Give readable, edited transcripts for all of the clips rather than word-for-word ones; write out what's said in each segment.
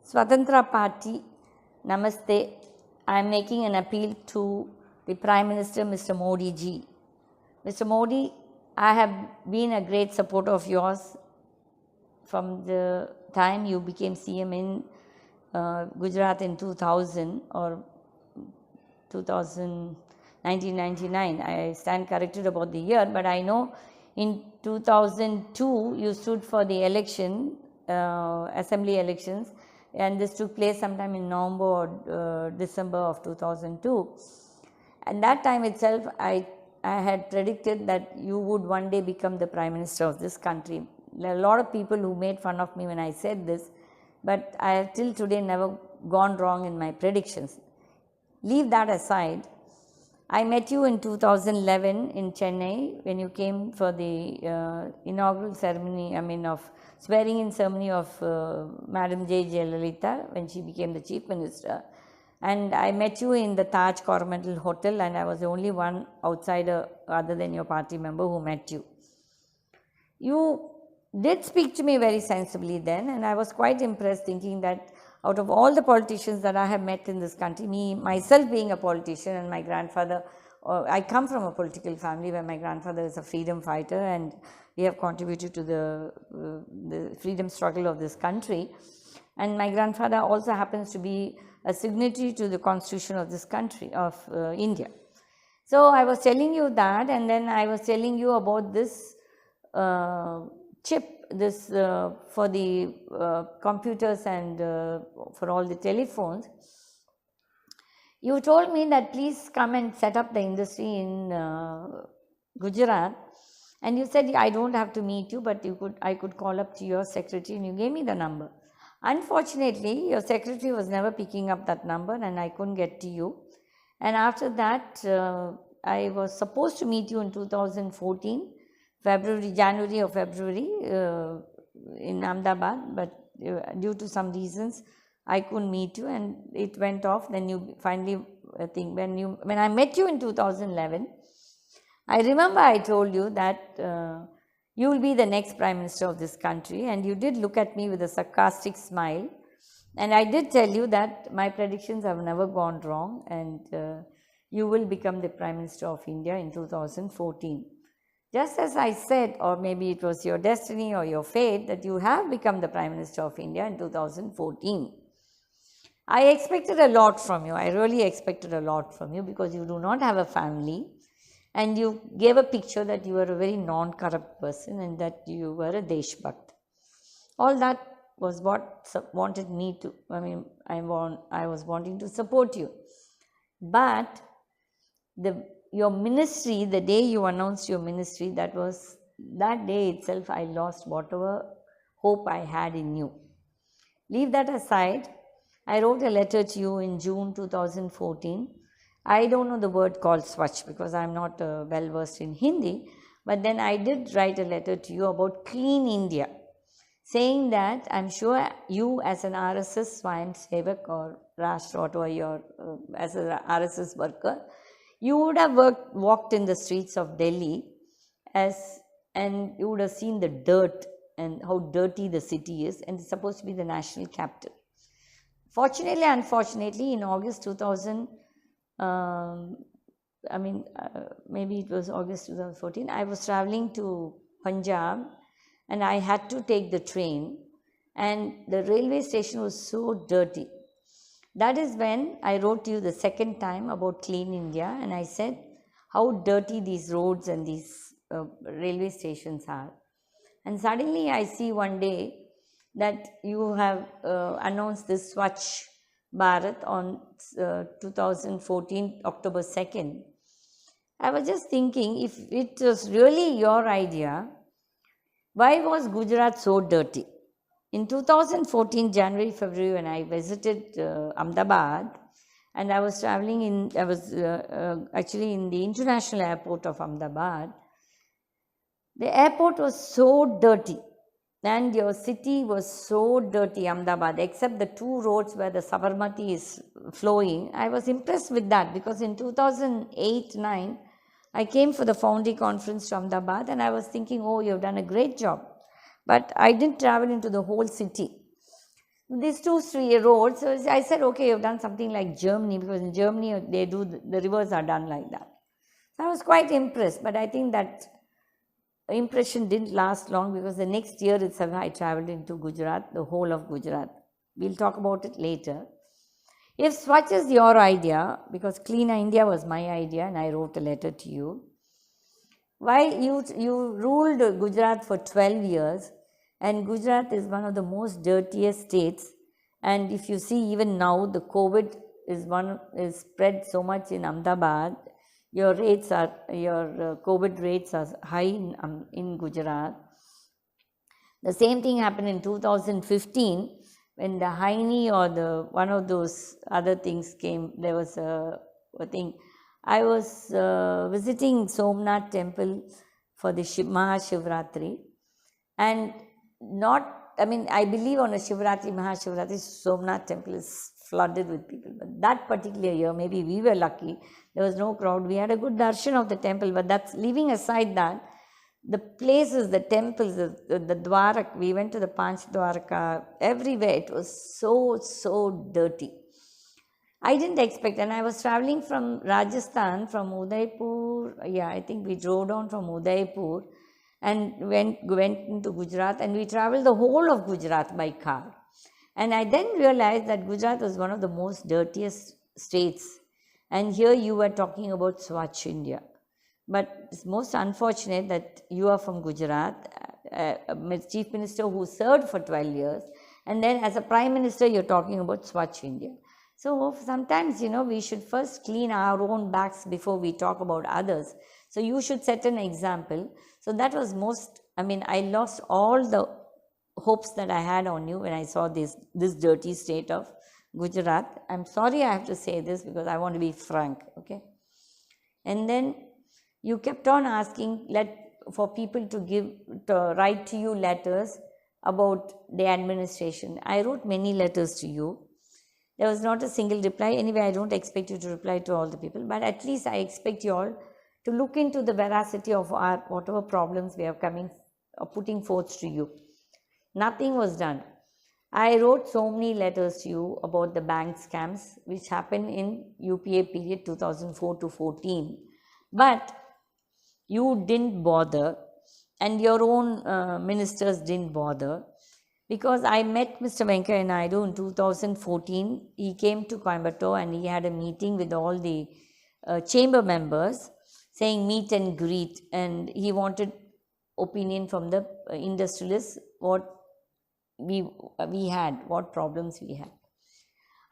Swatantra Party, Namaste. I am making an appeal to the Prime Minister, Mr. Modi ji. Mr. Modi, I have been a great supporter of yours from the time you became CM in Gujarat in 2000 or 1999. I stand corrected about the year, but I know in 2002 you stood for the election, assembly elections, and this took place sometime in November or December of 2002. And that time itself, I had predicted that you would one day become the Prime Minister of this country. There are a lot of people who made fun of me when I said this, but I have till today never gone wrong in my predictions. Leave that aside. I met you in 2011 in Chennai when you came for the inaugural ceremony, of swearing-in ceremony of Madam J. Jayalalitha when she became the Chief Minister. And I met you in the Taj Coromandel Hotel, and I was the only one outsider other than your party member who met you. You did speak to me very sensibly then, and I was quite impressed, thinking that out of all the politicians that I have met in this country, myself being a politician, and my grandfather, I come from a political family where my grandfather is a freedom fighter, and we have contributed to the freedom struggle of this country. And my grandfather also happens to be a signatory to the constitution of this country, of India. So I was telling you that, and then I was telling you about this chip, this for the computers and for all the telephones. You told me that please come and set up the industry in Gujarat, and you said I don't have to meet you, but I could call up to your secretary, and you gave me the number. Unfortunately, your secretary was never picking up that number, and I couldn't get to you. And after that, I was supposed to meet you in 2014, January or February in Ahmedabad, but due to some reasons, I couldn't meet you, and it went off. Then you finally, I think, when I met you in 2011, I remember I told you that you will be the next Prime Minister of this country, and you did look at me with a sarcastic smile, and I did tell you that my predictions have never gone wrong, and you will become the Prime Minister of India in 2014. Just as I said, or maybe it was your destiny or your fate, that you have become the Prime Minister of India in 2014. I expected a lot from you. I really expected a lot from you, because you do not have a family, and you gave a picture that you were a very non-corrupt person and that you were a Deshbhakt. All that was what wanted me to, I was wanting to support you. But your ministry, the day you announced your ministry, that day itself I lost whatever hope I had in you. Leave that aside. I wrote a letter to you in June 2014. I don't know the word called Swachh, because I'm not well versed in Hindi, but then I did write a letter to you about Clean India, saying that I'm sure you as an RSS Swayam Sevak or Rashtra, whatever your, as an RSS worker, you would have walked in the streets of Delhi and you would have seen the dirt and how dirty the city is, and it's supposed to be the national capital. Fortunately, unfortunately, in August 2000, maybe it was August 2014, I was traveling to Punjab, and I had to take the train, and the railway station was so dirty. That is when I wrote to you the second time about Clean India, and I said how dirty these roads and these railway stations are. And suddenly I see one day that you have announced this Swachh Bharat on 2014, October 2nd. I was just thinking, if it was really your idea, why was Gujarat so dirty? In 2014, January, February, when I visited Ahmedabad, and I was traveling I was actually in the international airport of Ahmedabad, the airport was so dirty. And your city was so dirty, Ahmedabad, except the two roads where the Sabarmati is flowing. I was impressed with that, because in 2008-9, I came for the Foundry Conference to Ahmedabad, and I was thinking, oh, you've done a great job. But I didn't travel into the whole city. these two roads. So I said, okay, you've done something like Germany, because in Germany they do, the rivers are done like that. So I was quite impressed, but I think that impression didn't last long, because the next year itself I traveled into Gujarat, the whole of Gujarat. We'll talk about it later. If Swachh is your idea, because Clean India was my idea and I wrote a letter to you, why you ruled Gujarat for 12 years, and Gujarat is one of the most dirtiest states, and if you see even now the COVID is spread so much in Ahmedabad, your COVID rates are high in Gujarat. The same thing happened in 2015 when the Haini or one of those other things came. There was a thing. I was visiting Somnath temple for the Mahashivratri, and I believe on a Shivratri, Mahashivratri, Somnath temple is flooded with people. But that particular year, maybe we were lucky, there was no crowd. We had a good darshan of the temple, but that's leaving aside that. The places, the temples, the Dwarak, we went to the Panch Dwaraka, everywhere it was so dirty. I didn't expect, and I was traveling from Rajasthan, from Udaipur, I think we drove down from Udaipur and went into Gujarat, and we traveled the whole of Gujarat by car. And I then realized that Gujarat was one of the most dirtiest states, and here you were talking about Swachh India. But it's most unfortunate that you are from Gujarat, a chief minister who served for 12 years, and then as a prime minister you're talking about Swachh India. So sometimes, we should first clean our own backs before we talk about others. So you should set an example. So that was I lost all the hopes that I had on you when I saw this dirty state of Gujarat. I'm sorry I have to say this, because I want to be frank, okay? And then you kept on asking for people to write to you letters about the administration. I wrote many letters to you. There was not a single reply. Anyway, I don't expect you to reply to all the people, but at least I expect you all to look into the veracity of whatever problems we are putting forth to you. Nothing was done. I wrote so many letters to you about the bank scams which happened in UPA period 2004 to 14, but you didn't bother, and your own ministers didn't bother. Because I met Mr. Venkaiah Naidu in 2014. He came to Coimbatore and he had a meeting with all the chamber members, saying meet and greet, and he wanted opinion from the industrialists, what we had, what problems we had.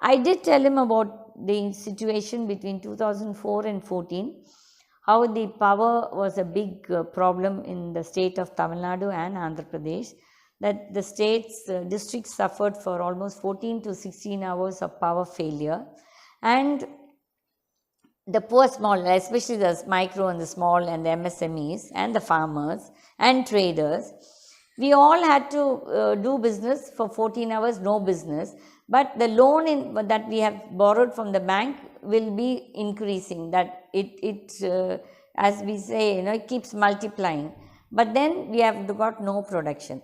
I did tell him about the situation between 2004 and 14, how the power was a big problem in the state of Tamil Nadu and Andhra Pradesh, that the districts suffered for almost 14 to 16 hours of power failure, and the poor small, especially the micro and the small and the MSMEs and the farmers and traders, we all had to do business for 14 hours, no business, but the loan that we have borrowed from the bank will be increasing, that it as we say, it keeps multiplying, but then we have got no production.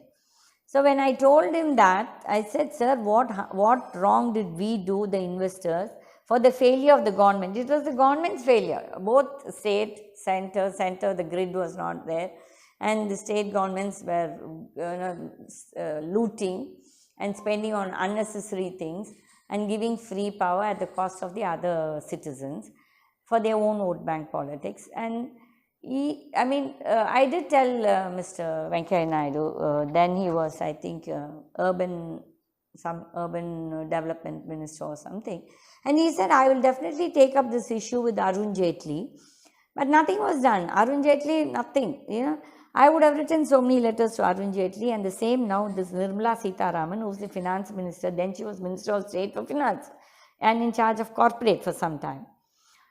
So when I told him that, I said, sir, what wrong did we do, the investors, for the failure of the government? It was the government's failure. Both state, center, the grid was not there, and the state governments were looting and spending on unnecessary things and giving free power at the cost of the other citizens for their own vote bank politics. And I did tell Mr. Venkaiah Naidu, then he was, I think, urban development minister or something, and he said, I will definitely take up this issue with Arun Jaitley, but nothing was done. Arun Jaitley, nothing, I would have written so many letters to Arun Jaitley, and the same now, this Nirmala Sitharaman, who was the finance minister, then she was Minister of State for Finance and in charge of corporate for some time.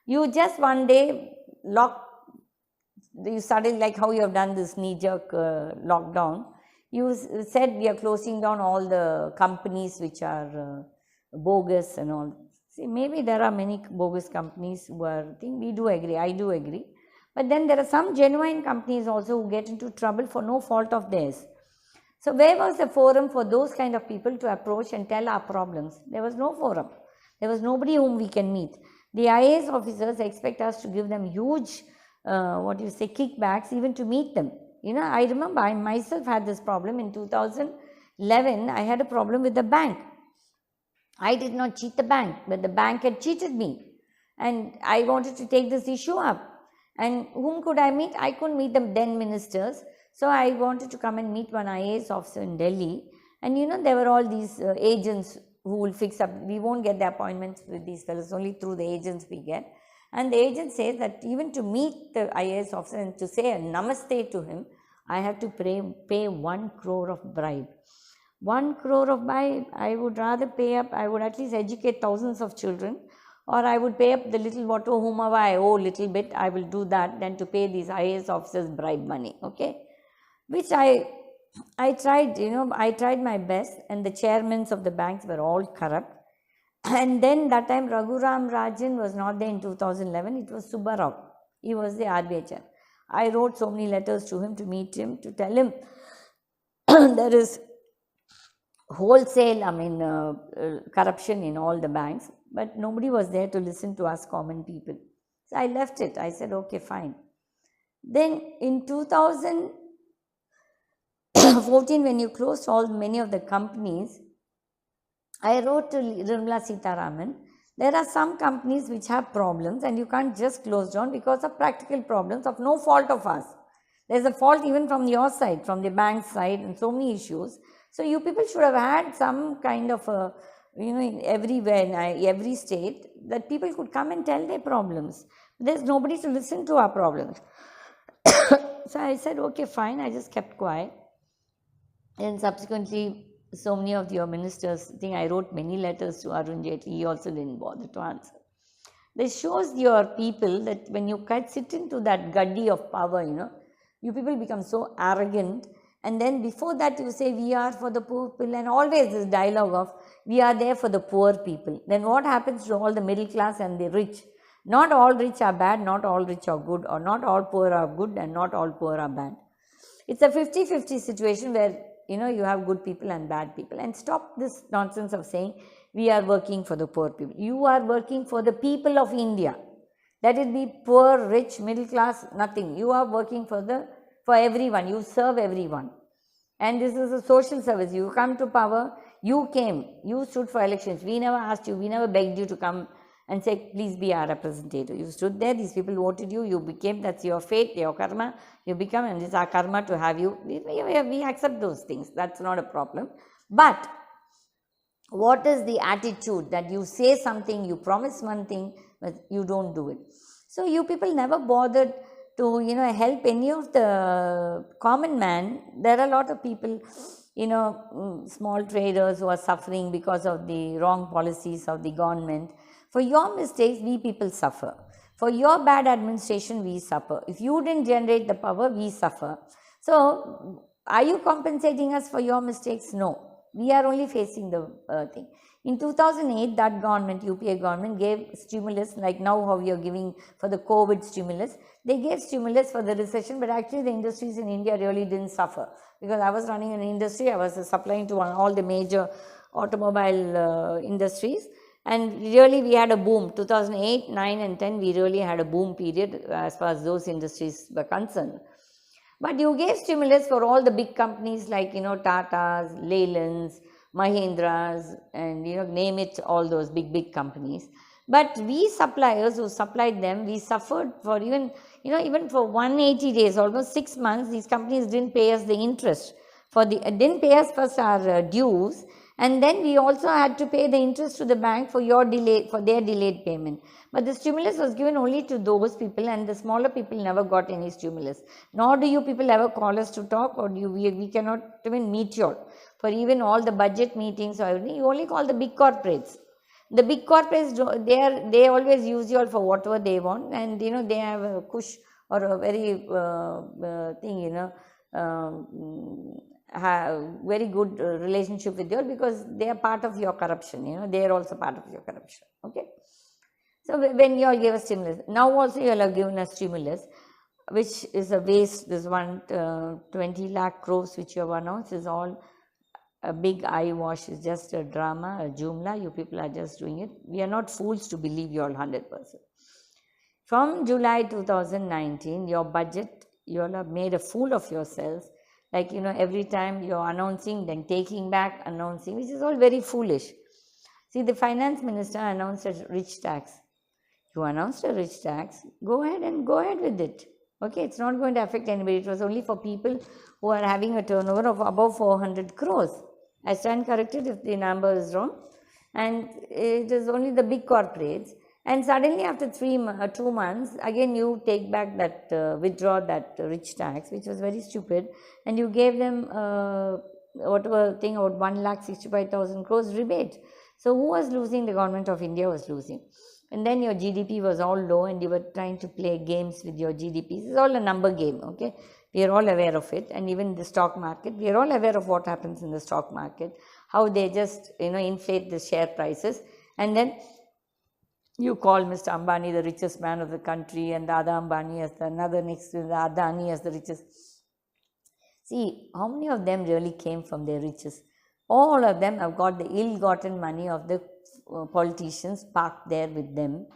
You just one day you started like how you have done this knee-jerk lockdown. You said we are closing down all the companies which are bogus and all. See, maybe there are many bogus companies who are, we do agree, I do agree. But then there are some genuine companies also who get into trouble for no fault of theirs. So where was the forum for those kind of people to approach and tell our problems? There was no forum. There was nobody whom we can meet. The IAS officers expect us to give them huge, kickbacks even to meet them. I remember I myself had this problem in 2011. I had a problem with the bank. I did not cheat the bank, but the bank had cheated me. And I wanted to take this issue up. And whom could I meet? I couldn't meet the then ministers. So I wanted to come and meet one IAS officer in Delhi. And there were all these agents who will fix up. We won't get the appointments with these fellows, only through the agents we get. And the agent says that even to meet the IAS officer and to say a namaste to him, I have to pay 1 crore of bribe. 1 crore of bribe, I would rather pay up, I would at least educate thousands of children, or I would pay up the little whomever I owe little bit, I will do that than to pay these IAS officers bribe money, okay. Which I tried, I tried my best, and the chairmen of the banks were all corrupt. And then that time Raghuram Rajan was not there in 2011, it was Subbarao. He was the RBI chair. I wrote so many letters to him to meet him, to tell him there is wholesale, corruption in all the banks, but nobody was there to listen to us common people. So I left it. I said, okay, fine. Then in 2014, when you closed many of the companies, I wrote to Nirmala Sitharaman, there are some companies which have problems and you can't just close down because of practical problems of no fault of us. There's a fault even from your side, from the bank side, and so many issues. So you people should have had some kind of everywhere, in every state, that people could come and tell their problems. There's nobody to listen to our problems. So I said, okay, fine. I just kept quiet. And subsequently, so many of your ministers, I think I wrote many letters to Arun Jaitley, he also didn't bother to answer. This shows your people that when you sit into that guddy of power, you people become so arrogant, and then before that you say we are for the poor people, and always this dialogue of we are there for the poor people. Then what happens to all the middle class and the rich? Not all rich are bad, not all rich are good, or not all poor are good and not all poor are bad. It's a 50-50 situation where you have good people and bad people. And stop this nonsense of saying we are working for the poor people. You are working for the people of India. Let it be poor, rich, middle class, nothing. You are working for everyone. You serve everyone. And this is a social service. You come to power, you came, you stood for elections. We never asked you, we never begged you to come and say, please be our representative. You stood there, these people voted you, you became, that's your fate, your karma, you become, and it's our karma to have you. We accept those things, that's not a problem. But what is the attitude that you say something, you promise one thing, but you don't do it? So you people never bothered to, help any of the common man. There are a lot of people, small traders who are suffering because of the wrong policies of the government. For your mistakes, we people suffer. For your bad administration, we suffer. If you didn't generate the power, we suffer. So, are you compensating us for your mistakes? No. We are only facing the thing. In 2008, that government, UPA government, gave stimulus, like now how we are giving for the COVID stimulus. They gave stimulus for the recession, but actually the industries in India really didn't suffer. Because I was running an industry, I was supplying to all the major automobile industries. And really we had a boom. 2008, 9 and 10, we really had a boom period as far as those industries were concerned. But you gave stimulus for all the big companies like, Tatas, Leylands, Mahindras, and, name it, all those big companies. But we suppliers who supplied them, we suffered for even for 180 days, almost 6 months, these companies didn't pay us the interest. Didn't pay us first our dues. And then we also had to pay the interest to the bank for their delayed payment. But the stimulus was given only to those people, and the smaller people never got any stimulus. Nor do you people ever call us to talk, or we cannot even meet you all. For even all the budget meetings or everything, you only call the big corporates. The big corporates, they always use you all for whatever they want, and they have a push or a very have very good relationship with you because they are part of your corruption, they are also part of your corruption, okay. So when you all gave a stimulus, now also you all have given a stimulus, which is a waste. This 20 lakh crores which you have announced is all a big eyewash, is just a drama, a jumla. You people are just doing it. We are not fools to believe you all 100%. From July 2019, your budget, you all have made a fool of yourselves. Like, every time you're announcing, then taking back, announcing, which is all very foolish. See, the finance minister announced a rich tax. You announced a rich tax, go ahead with it. Okay, it's not going to affect anybody. It was only for people who are having a turnover of above 400 crores. I stand corrected if the number is wrong. And it is only the big corporates. And suddenly after 2 months, again you take back that, withdraw that rich tax, which was very stupid. And you gave them, whatever thing, about 1,65,000 crores rebate. So who was losing? The government of India was losing. And then your GDP was all low and you were trying to play games with your GDP. It's all a number game, okay? We are all aware of it. And even the stock market, we are all aware of what happens in the stock market, how they just, inflate the share prices. And then you call Mr. Ambani the richest man of the country and the other Ambani as another next to the Adani as the richest. See, how many of them really came from their riches? All of them have got the ill-gotten money of the politicians parked there with them.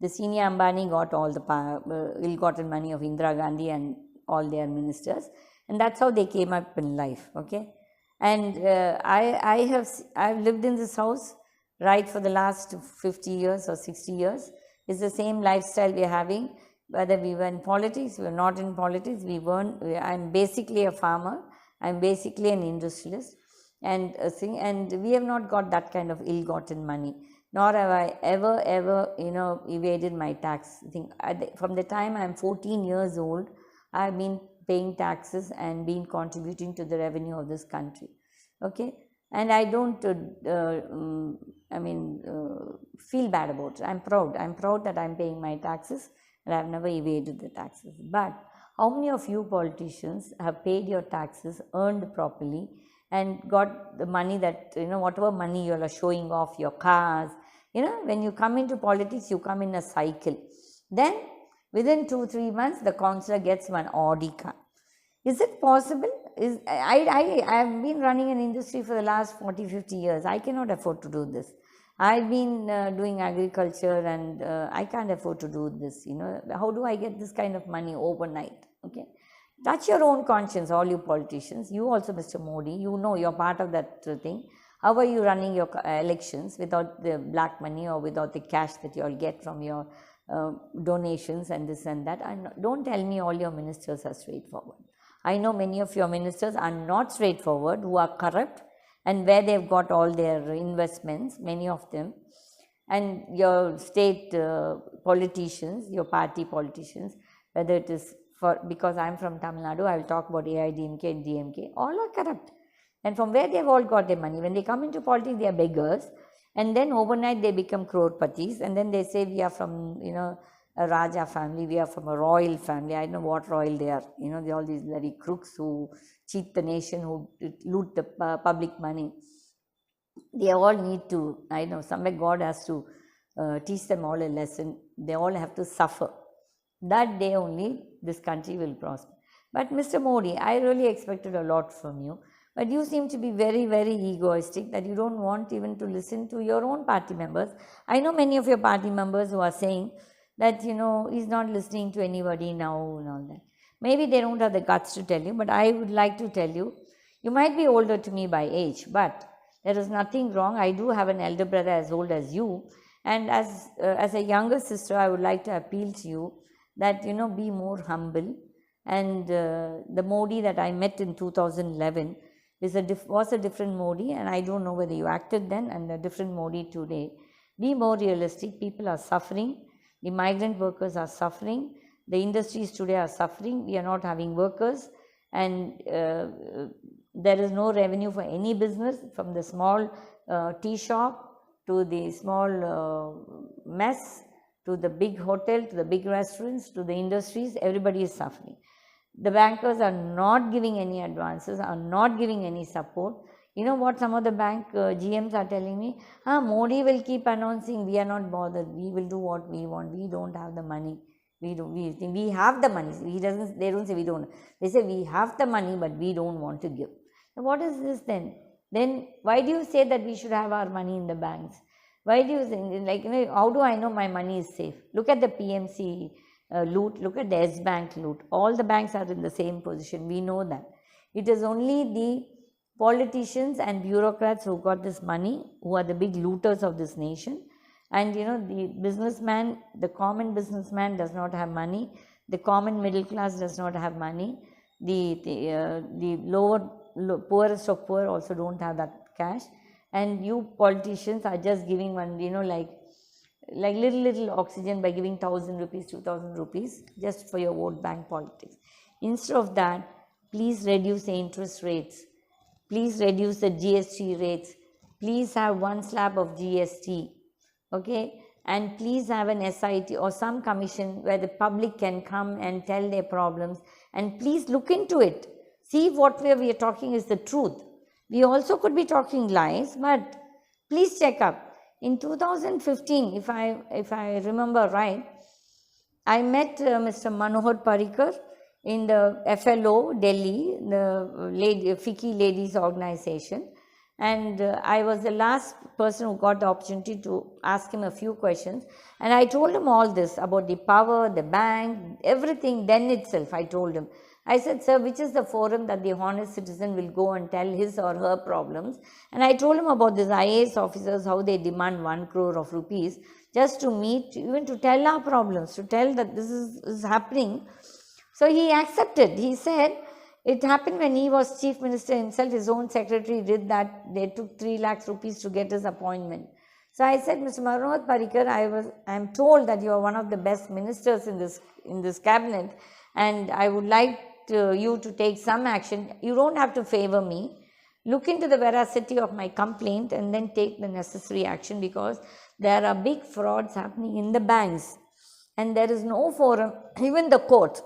The senior Ambani got all the ill-gotten money of Indira Gandhi and all their ministers, and that's how they came up in life, okay? And I've lived in this house right for the last 50 years or 60 years. It's the same lifestyle we're having, whether we were in politics, we were not in politics, I'm basically a farmer, I'm basically an industrialist. And we have not got that kind of ill-gotten money, nor have I ever, evaded my tax thing. From the time I'm 14 years old, I've been paying taxes and been contributing to the revenue of this country, okay? And I don't, feel bad about it. I'm proud that I'm paying my taxes and I've never evaded the taxes. But how many of you politicians have paid your taxes, earned properly, and got the money that, whatever money you are showing off, your cars, when you come into politics, you come in a cycle. Then within 2-3 months, the councillor gets one Audi car. Is it possible? I've been running an industry for the last 40-50 years. I cannot afford to do this. I've been doing agriculture and I can't afford to do this. How do I get this kind of money overnight? Okay. Touch your own conscience, all you politicians. You also, Mr. Modi, you're part of that thing. How are you running your elections without the black money or without the cash that you all get from your donations and this and that? And don't tell me all your ministers are straightforward. I know many of your ministers are not straightforward, who are corrupt, and where they've got all their investments, many of them. And your state politicians, your party politicians, whether it is because I'm from Tamil Nadu, I will talk about AIDMK and DMK, all are corrupt. And from where they've all got their money? When they come into politics, they are beggars. And then overnight they become crorpatis. And then they say we are from, a Raja family, we are from a royal family. I don't know what royal they are. They're all these bloody crooks who cheat the nation, who loot the public money. They all need to, somewhere God has to teach them all a lesson. They all have to suffer. That day only this country will prosper. But Mr. Modi, I really expected a lot from you. But you seem to be very, very egoistic, that you don't want even to listen to your own party members. I know many of your party members who are saying that, he's not listening to anybody now and all that. Maybe they don't have the guts to tell you, but I would like to tell you, you might be older to me by age, but there is nothing wrong. I do have an elder brother as old as you. And as a younger sister, I would like to appeal to you that, be more humble. And the Modi that I met in 2011 was a different Modi, and I don't know whether you acted then, and a different Modi today. Be more realistic. People are suffering. The migrant workers are suffering. The industries today are suffering. We are not having workers, and there is no revenue for any business, from the small tea shop to the small mess, to the big hotel, to the big restaurants, to the industries. Everybody is suffering. The bankers are not giving any advances, are not giving any support. You know what some of the bank GMs are telling me? Modi will keep announcing, we are not bothered, we will do what we want, we don't have the money. We think we have the money. They don't say we don't. They say we have the money, but we don't want to give. So what is this then? Then why do you say that we should have our money in the banks? Why do you think, like, how do I know my money is safe? Look at the PMC loot, look at the S Bank loot. All the banks are in the same position. We know that. It is only the politicians and bureaucrats who got this money, who are the big looters of this nation. And the businessman, the common businessman does not have money. The common middle class does not have money. The poorest of poor also don't have that cash. And you politicians are just giving one, like little oxygen by giving 1,000 rupees, 2,000 rupees just for your vote bank politics. Instead of that, please reduce the interest rates. Please reduce the GST rates. Please have one slab of GST. Okay, and please have an SIT or some commission where the public can come and tell their problems, and please look into it. See what we are talking is the truth. We also could be talking lies, but please check up. In 2015, if I remember right, I met Mr. Manohar Parrikar in the FLO, Delhi, the FICCI Ladies Organization. And I was the last person who got the opportunity to ask him a few questions. And I told him all this about the power, the bank, everything. Then itself, I told him. I said, sir, which is the forum that the honest citizen will go and tell his or her problems? And I told him about these IAS officers, how they demand 1 crore of rupees just to meet, even to tell our problems, to tell that this is happening. So he accepted. He said, it happened when he was chief minister himself. His own secretary did that. They took 3 lakhs rupees to get his appointment. So I said, Mr. Manohar Parrikar, I am told that you are one of the best ministers in this cabinet, and I would like you to take some action. You don't have to favor me. Look into the veracity of my complaint and then take the necessary action, because there are big frauds happening in the banks and there is no forum. Even the courts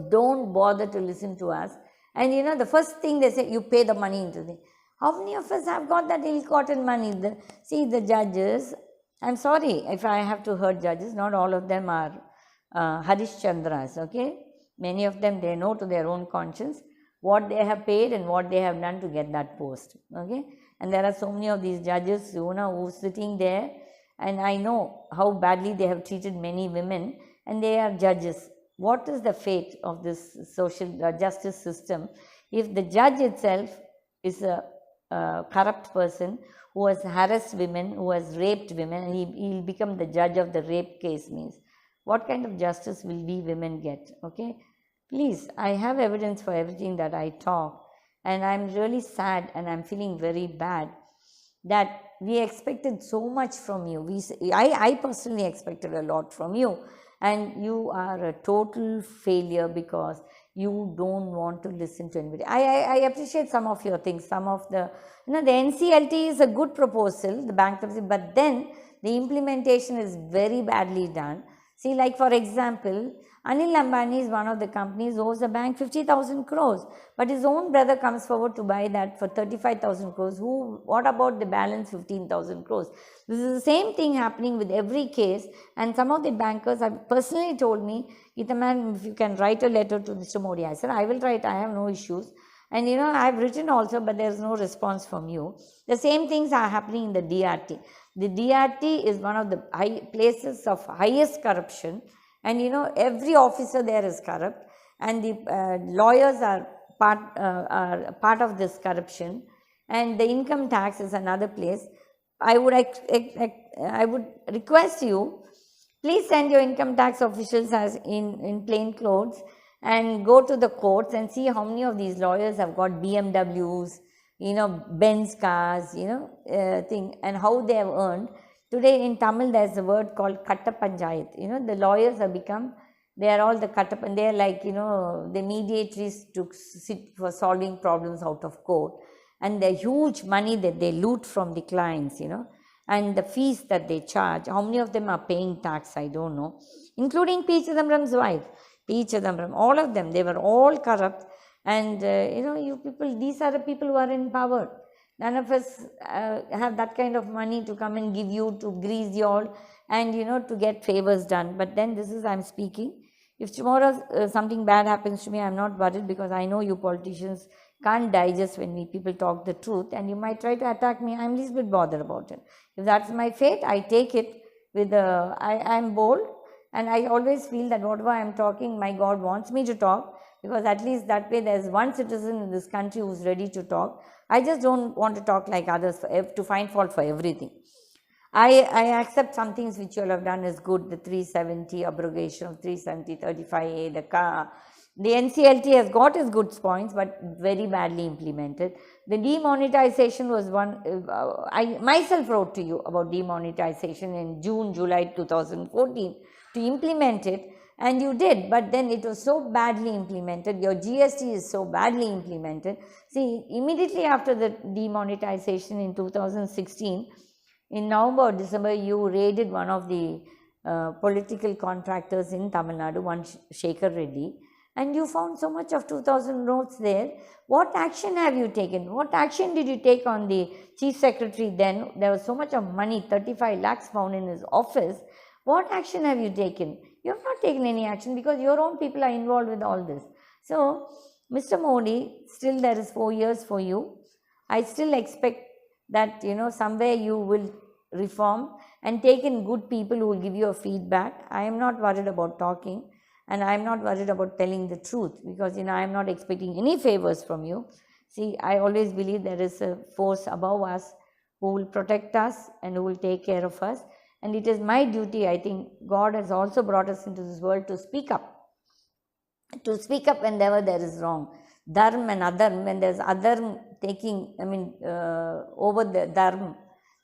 don't bother to listen to us. And the first thing they say, you pay the money into the. How many of us have got that ill-gotten money? See, the judges, I'm sorry if I have to hurt judges, not all of them are Harishchandras, okay? Many of them, they know to their own conscience what they have paid and what they have done to get that post, okay? And there are so many of these judges, who are sitting there, and I know how badly they have treated many women, and they are judges. What is the fate of this social justice system if the judge itself is a corrupt person who has harassed women, who has raped women, and he will become the judge of the rape case? Means what kind of justice will we women get? Okay, please, I have evidence for everything that I talk, and I'm really sad and I'm feeling very bad that we expected so much from you. I personally expected a lot from you, and you are a total failure because you don't want to listen to anybody. I appreciate some of your things, some of the, the NCLT is a good proposal, the bankruptcy, but then the implementation is very badly done. See, like for example, Anil Ambani is one of the companies who owes the bank 50,000 crores, but his own brother comes forward to buy that for 35,000 crores. What about the balance 15,000 crores? This is the same thing happening with every case, and some of the bankers have personally told me, Gita ma'am, if you can write a letter to Mr. Modi. I said, I will write, I have no issues. And I have written also, but there is no response from you. The same things are happening in the DRT. The DRT is one of the places of highest corruption, and every officer there is corrupt, and the lawyers are part of this corruption, and the income tax is another place. I would request you, please send your income tax officials as in plain clothes and go to the courts and see how many of these lawyers have got BMWs, Benz cars, and how they have earned. Today in Tamil there is a word called Katta Panchayat. The lawyers have become, they are all the Katta, and they are like, the mediators to sit for solving problems out of court. And the huge money that they loot from the clients, and the fees that they charge. How many of them are paying tax? I don't know. Including P. Chidambaram's wife. P. Chidambaram, all of them, they were all corrupt. And, you people, these are the people who are in power. None of us have that kind of money to come and give you, to grease you all, and to get favors done. But then this is, I'm speaking. If tomorrow something bad happens to me, I'm not worried, because I know you politicians can't digest when people talk the truth, and you might try to attack me. I'm least bit bothered about it. If that's my fate, I take it with I'm bold, and I always feel that whatever I'm talking, my God wants me to talk, because at least that way there's one citizen in this country who's ready to talk. I just don't want to talk like others to find fault for everything. I accept some things which you all have done is good, the 370 abrogation of 370, 35A, the NCLT has got its good points, but very badly implemented. The demonetization was one, I myself wrote to you about demonetization in June, July 2014 to implement it, and you did, but then it was so badly implemented. Your GST is so badly implemented. See, immediately after the demonetization in 2016, in November or December, you raided one of the political contractors in Tamil Nadu, one Shekhar Reddy, and you found so much of 2000 notes there. What action have you taken? What action did you take on the chief secretary then? There was so much of money, 35 lakhs found in his office. What action have you taken? You have not taken any action, because your own people are involved with all this. So, Mr. Modi, still there is 4 years for you. I still expect that somewhere you will reform and take in good people who will give you a feedback. I am not worried about talking, and I am not worried about telling the truth, because I am not expecting any favors from you. See, I always believe there is a force above us who will protect us and who will take care of us, and it is my duty. I think God has also brought us into this world to speak up whenever there is wrong. Dharma and adharma, when there's adharma taking, over the dharma,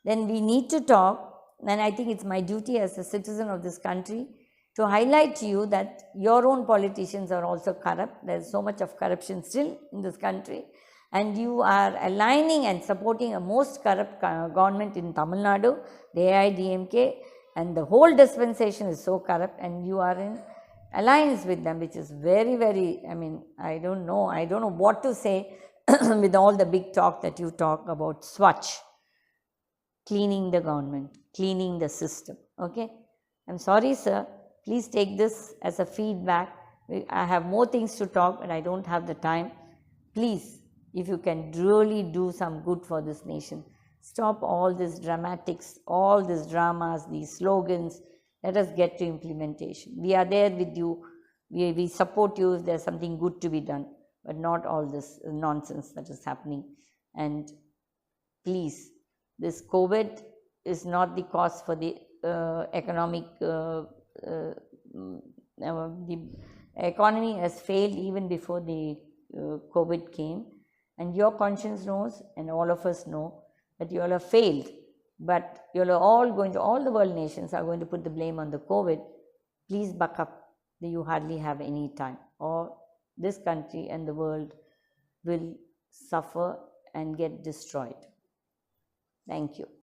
then we need to talk. And I think it's my duty as a citizen of this country to highlight to you that your own politicians are also corrupt. There's so much of corruption still in this country, and you are aligning and supporting a most corrupt government in Tamil Nadu, the AIDMK, and the whole dispensation is so corrupt, and you are in alliance with them, which is very, very, I don't know what to say with all the big talk that you talk about Swachh, cleaning the government, cleaning the system. Okay, I'm sorry, sir. Please take this as a feedback. I have more things to talk, but I don't have the time. Please, if you can really do some good for this nation, stop all this dramatics, all these dramas, these slogans. Let us get to implementation. We are there with you. We support you if there's something good to be done, but not all this nonsense that is happening. And please, this COVID is not the cause for the economic, the economy has failed even before the COVID came, and your conscience knows, and all of us know that you all have failed. But you all are all the world nations are going to put the blame on the COVID. Please buck up. You hardly have any time, or this country and the world will suffer and get destroyed. Thank you.